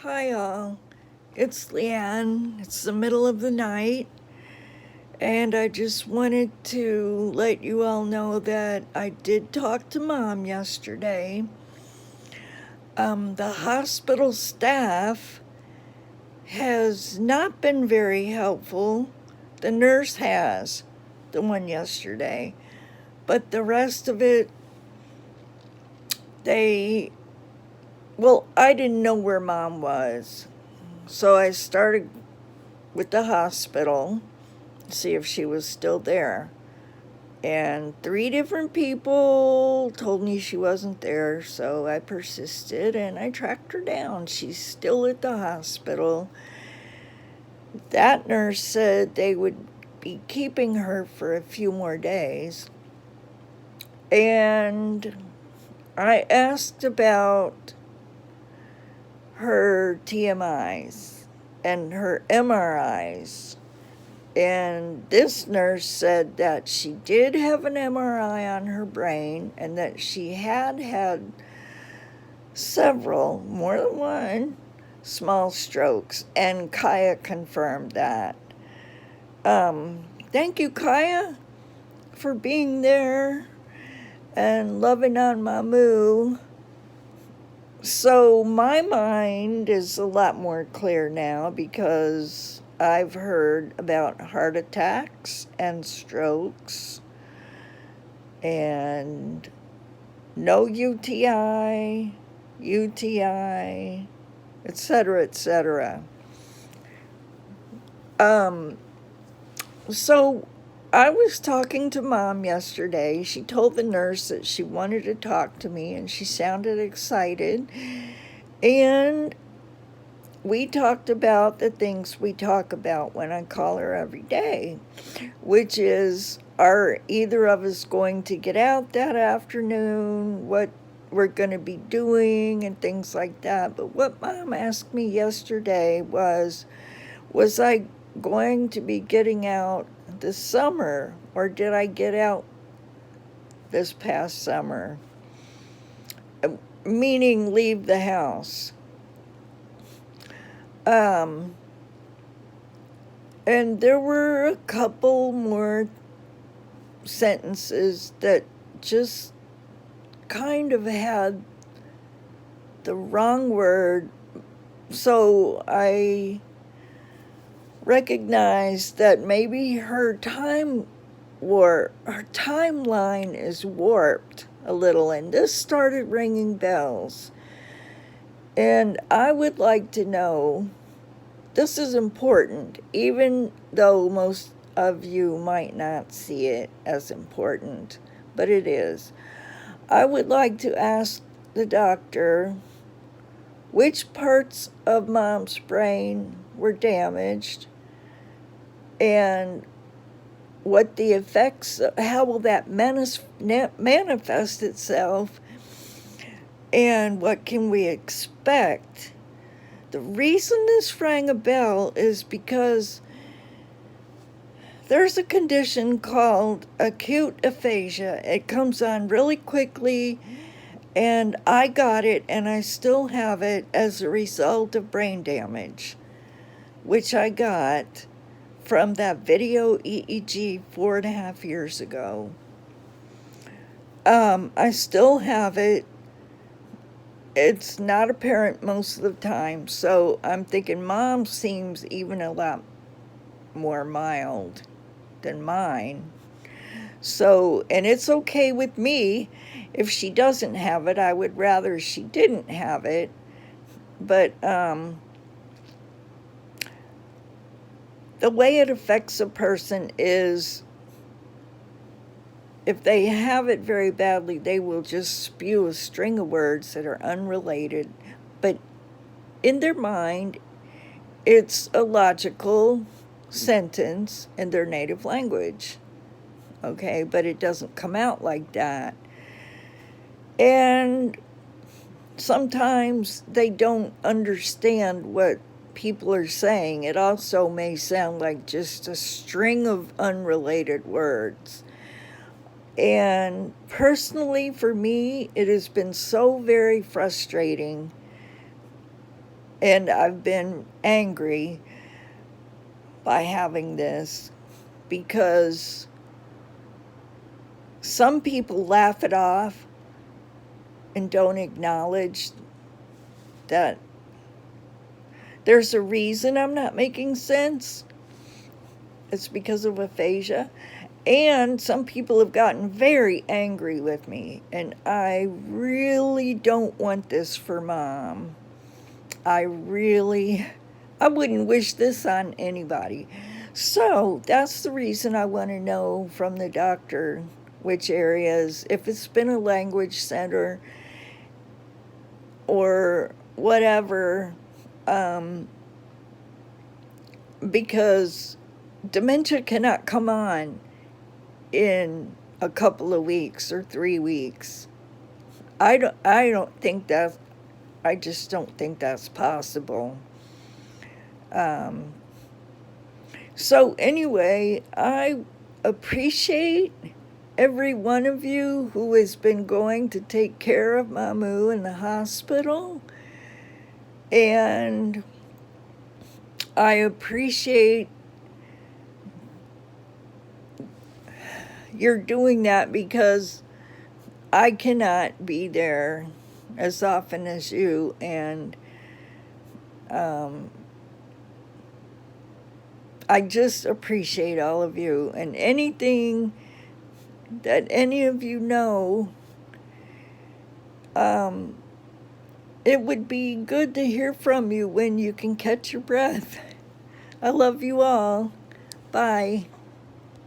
Hi, all. It's Leanne. It's the middle of the night, and I just wanted to let you all know that I did talk to Mom yesterday. The hospital staff has not been very helpful. The nurse has, the one yesterday, but the rest of it, they, I didn't know where Mom was, so I started with the hospital see if she was still there. And three different people told me she wasn't there, so I persisted and I tracked her down. She's still at the hospital. That nurse said they would be keeping her for a few more days. And I asked about her TMIs and her MRIs. And this nurse said that she did have an MRI on her brain and that she had had several, more than one, small strokes. And Kaya confirmed that. Thank you, Kaya, for being there and loving on Mamu. So my mind is a lot more clear now because I've heard about heart attacks and strokes and no UTI, etc., etc. So I was talking to Mom yesterday. She told the nurse that she wanted to talk to me and she sounded excited. And we talked about the things we talk about when I call her every day, which is, are either of us going to get out that afternoon, what we're going to be doing, and things like that. But what Mom asked me yesterday was I going to be getting out this summer, or did I get out this past summer? Meaning leave the house. Um, and there were a couple more sentences that just kind of had the wrong word. So I recognized that maybe her timeline is warped a little, and this started ringing bells. And I would like to know, this is important, even though most of you might not see it as important, but it is. I would like to ask the doctor which parts of Mom's brain were damaged and what the effects, how will that manifest itself, and what can we expect. The reason this rang a bell is because there's a condition called acute aphasia. It comes on really quickly, and I got it, and I still have it as a result of brain damage, which I got from that video EEG 4.5 years ago. I still have it. It's not apparent most of the time, so I'm thinking Mom seems even a lot more mild than mine. So, and it's okay with me if she doesn't have it. I would rather she didn't have it. But the way it affects a person is, if they have it very badly, they will just spew a string of words that are unrelated. But in their mind, it's a logical sentence in their native language. Okay, but it doesn't come out like that. And sometimes they don't understand what people are saying. It also may sound like just a string of unrelated words. And personally, for me, it has been so very frustrating And I've been angry by having this because some people laugh it off and don't acknowledge that there's a reason I'm not making sense. It's because of aphasia. And some people have gotten very angry with me, and I really don't want this for Mom. I wouldn't wish this on anybody. So that's the reason I want to know from the doctor which areas, if it's been a language center or whatever, because dementia cannot come on in a couple of weeks or 3 weeks. I just don't think that's possible. So anyway, I appreciate every one of you who has been going to take care of Mamu in the hospital. And I appreciate you're doing that because I cannot be there as often as you, and I just appreciate all of you, and anything that any of you know, it would be good to hear from you when you can catch your breath. I love you all. Bye.